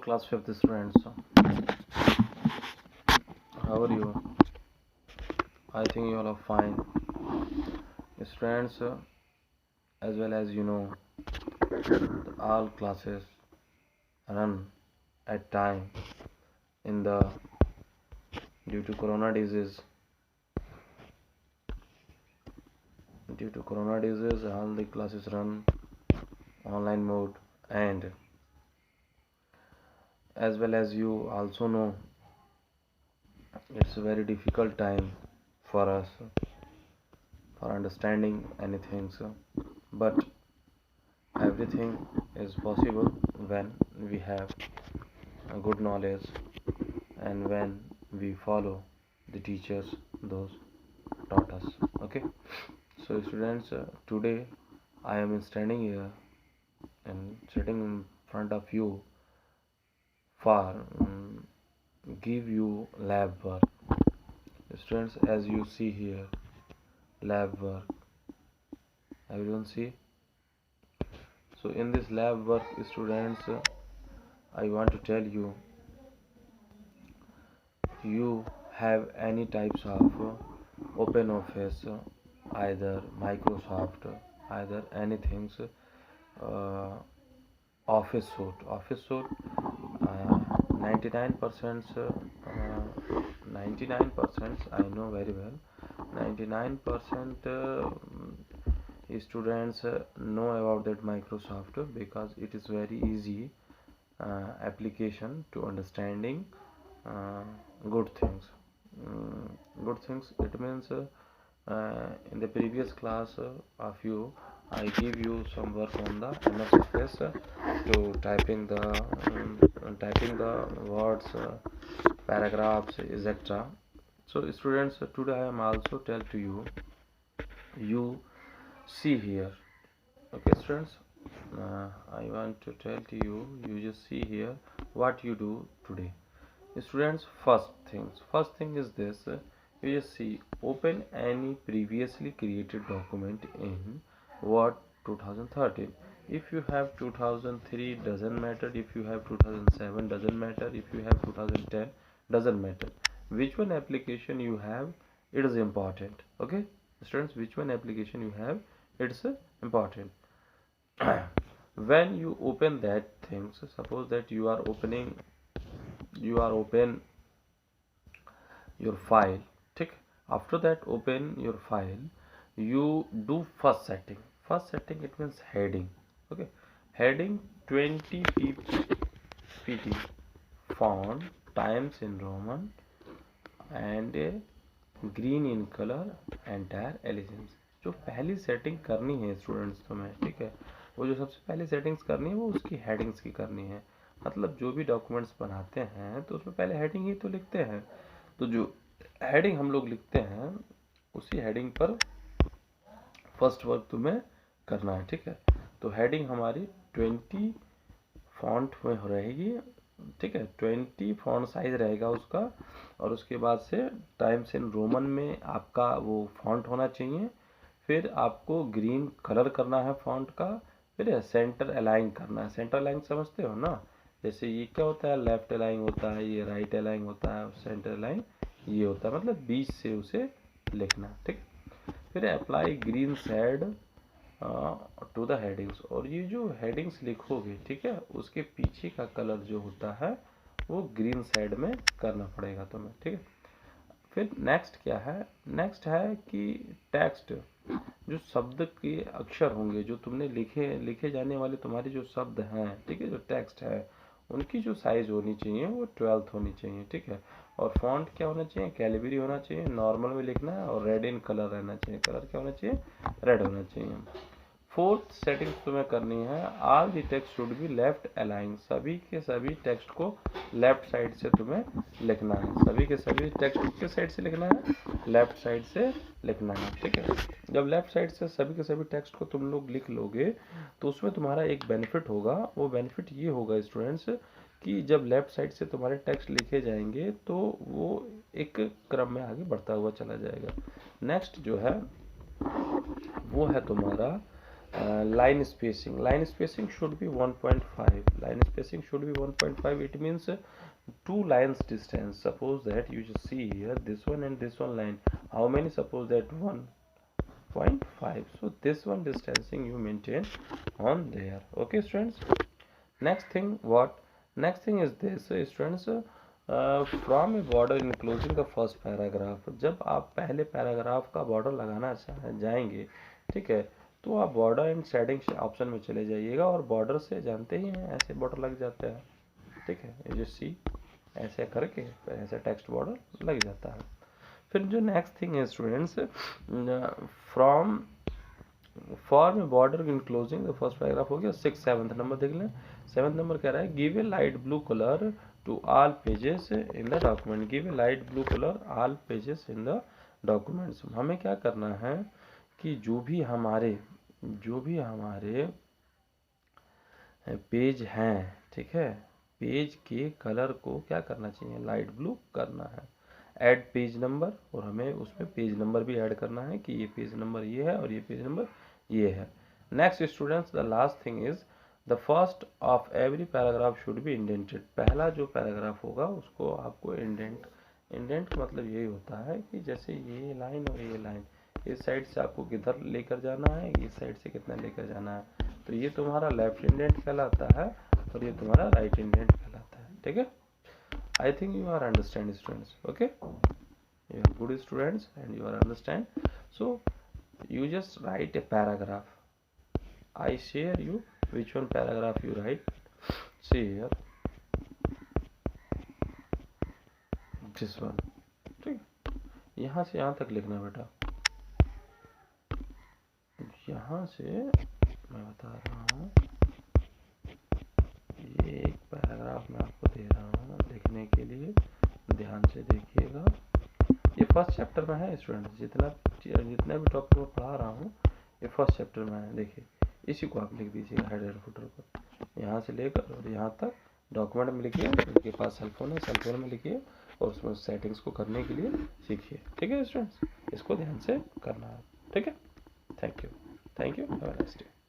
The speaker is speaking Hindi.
Class 5th students, how are you? I think you all are fine. Students, as well as you know, all classes run at time in the due to corona disease. Due to corona disease, all the classes run online mode, and as well as you also know, it's a very difficult time for us for understanding anything. But everything is possible when we have a good knowledge and when we follow the teachers those taught us. Okay, so students, today I am standing here and sitting in front of you for give you lab work. Students, as you see here, lab work, everyone see. So in this lab work, students, I want to tell you, you have any types of open office, either Microsoft, either anything, uh, office suite 99% 99% I know very well. 99% students know about that Microsoft because it is very easy application to understanding uh, good things. Good things, it means in the previous class of you, I give you some work on the MS Office to typing the words, paragraphs, etc. So students, today I am also tell to you, you see here. Okay students, I want to tell to you, you just see here what you do today. Students, first thing is this, you just see, open any previously created document in Word 2013. If you have 2003, doesn't matter. If you have 2007, doesn't matter. If you have 2010, doesn't matter. Which one application you have, it is important. Okay students, which one application you have, it's important. When you open that thing, so suppose that you are open your file. Take, after that open your file, you do first setting, it means heading. Okay, heading 20 pt font, times in Roman, and green in colour, entire allegiance. जो पहली सेटिंग करनी है स्टूडेंट्स तुम्हें, ठीक है, वो जो सबसे पहली सेटिंग्स करनी है वो उसकी हेडिंग्स की करनी है। मतलब जो भी डॉक्यूमेंट्स बनाते हैं तो उसमें पहले हेडिंग ही तो लिखते हैं। तो जो हेडिंग हम लोग लिखते हैं उसी हेडिंग पर फर्स्ट वर्क तुम्हें करना है, ठीक है। तो हेडिंग हमारी 20 फॉन्ट में रहेगी, ठीक है, 20 फॉन्ट साइज रहेगा उसका। और उसके बाद से टाइम्स इन रोमन में आपका वो फॉन्ट होना चाहिए। फिर आपको ग्रीन कलर करना है फॉन्ट का। फिर सेंटर अलाइन करना है। सेंटर अलाइन समझते हो ना, जैसे ये क्या होता है, लेफ्ट अलाइन होता है, ये राइट अलाइन होता है, सेंटर अलाइन ये होता है, मतलब बीच से उसे लिखना, ठीक। फिर apply green shade to the headings. और ये जो हेडिंग्स लिखोगे, ठीक है, उसके पीछे का कलर जो होता है वो ग्रीन शेड में करना पड़ेगा तुम्हें, ठीक है। फिर नेक्स्ट क्या है, नेक्स्ट है कि टेक्स्ट, जो शब्द के अक्षर होंगे, जो तुमने लिखे जाने वाले तुम्हारे जो शब्द हैं, ठीक है, जो टेक्स्ट है, उनकी जो साइज होनी चाहिए वो 12 होनी चाहिए, ठीक है। और फॉन्ट क्या होना चाहिए, कैलिबरी होना चाहिए, नॉर्मल में लिखना है, और रेड इन कलर रहना चाहिए। कलर क्या होना चाहिए, रेड होना चाहिए। फोर्थ सेटिंग तुम्हें करनी है, all the text should be left align. सभी के सभी टेक्स्ट को लेफ्ट साइड से तुम्हें लिखना है। सभी के सभी टेक्स्ट किस साइड से लिखना है, लेफ्ट साइड से लिखना है, ठीक है। जब लेफ्ट साइड से सभी के सभी टेक्स्ट को तुम लोग लिख लोगे तो उसमें तुम्हारा एक बेनिफिट होगा। वो बेनिफिट ये होगा स्टूडेंट्स कि जब लेफ्ट साइड से तुम्हारे टेक्स्ट लिखे जाएंगे तो वो एक क्रम में आगे बढ़ता हुआ चला जाएगा। नेक्स्ट जो है वो है तुम्हारा line spacing should be 1.5. Line spacing should be 1.5. It means two lines distance. Suppose that you just see here this one and this one line, how many? Suppose that 1.5. So this one distancing you maintain on there. Okay students, next thing what? Next thing is this students, from A border enclosing the first paragraph, जब आप पहले पैराग्राफ का बॉर्डर लगाना जाएंगे, ठीक है, तो आप बॉर्डर एंड शेडिंग ऑप्शन में चले जाइएगा और बॉर्डर से जानते ही हैं ऐसे बॉर्डर लग जाते हैं, ठीक है, ये जो सी ऐसे करके ऐसे टेक्स्ट बॉर्डर लग जाता है। फिर जो नेक्स्ट थिंग है students, from form border enclosing the first paragraph हो गया। 7th नंबर देख लें। 7th नंबर कह रहा है give a light blue colour to all pages in the document. Give a light blue colour all pages in the documents. हमें क्या करना है कि जो भी हमारे पेज हैं, ठीक है, पेज के कलर को क्या करना चाहिए? लाइट ब्लू करना है। ऐड पेज नंबर, और हमें उसमें पेज नंबर भी ऐड करना है कि ये पेज नंबर ये है और ये पेज नंबर ये है। Next students, the last thing is the first of every paragraph should be indented. पहला जो पैराग्राफ होगा उसको आपको इंडेंट मतलब यही होता है कि जैसे ये लाइन और ये लाइन, इस साइड से आपको किधर लेकर जाना है, इस साइड से कितना लेकर जाना है, तो ये तुम्हारा लेफ्ट इंडेंट कहलाता है और ये तुम्हारा राइट इंडेंट कहलाता है, ठीक है। I think you are understand students, okay, you are good students and you are understand. So you just write a paragraph. I share you which one paragraph you write. See here, this one, ठीक, यहाँ से यहाँ तक लिखना बेटा। यहाँ से मैं बता रहा हूँ, ये एक पैराग्राफ मैं आपको दे रहा हूँ लिखने के लिए, ध्यान से देखिएगा। ये फर्स्ट चैप्टर में है स्टूडेंट, जितना भी टॉपिक मैं पढ़ा रहा हूँ ये फर्स्ट चैप्टर में है। देखिए इसी को आप लिख दीजिएगा हेडर फुटर पर, यहाँ से लेकर और यहाँ तक डॉक्यूमेंट में लिखिए। उनके पास सेलफोन है, सेलफोन में लिखिए और उसमें सेटिंग्स को करने के लिए सीखिए, ठीक है स्टूडेंट्स, इसको ध्यान से करना है, ठीक है। Thank you, have a nice day.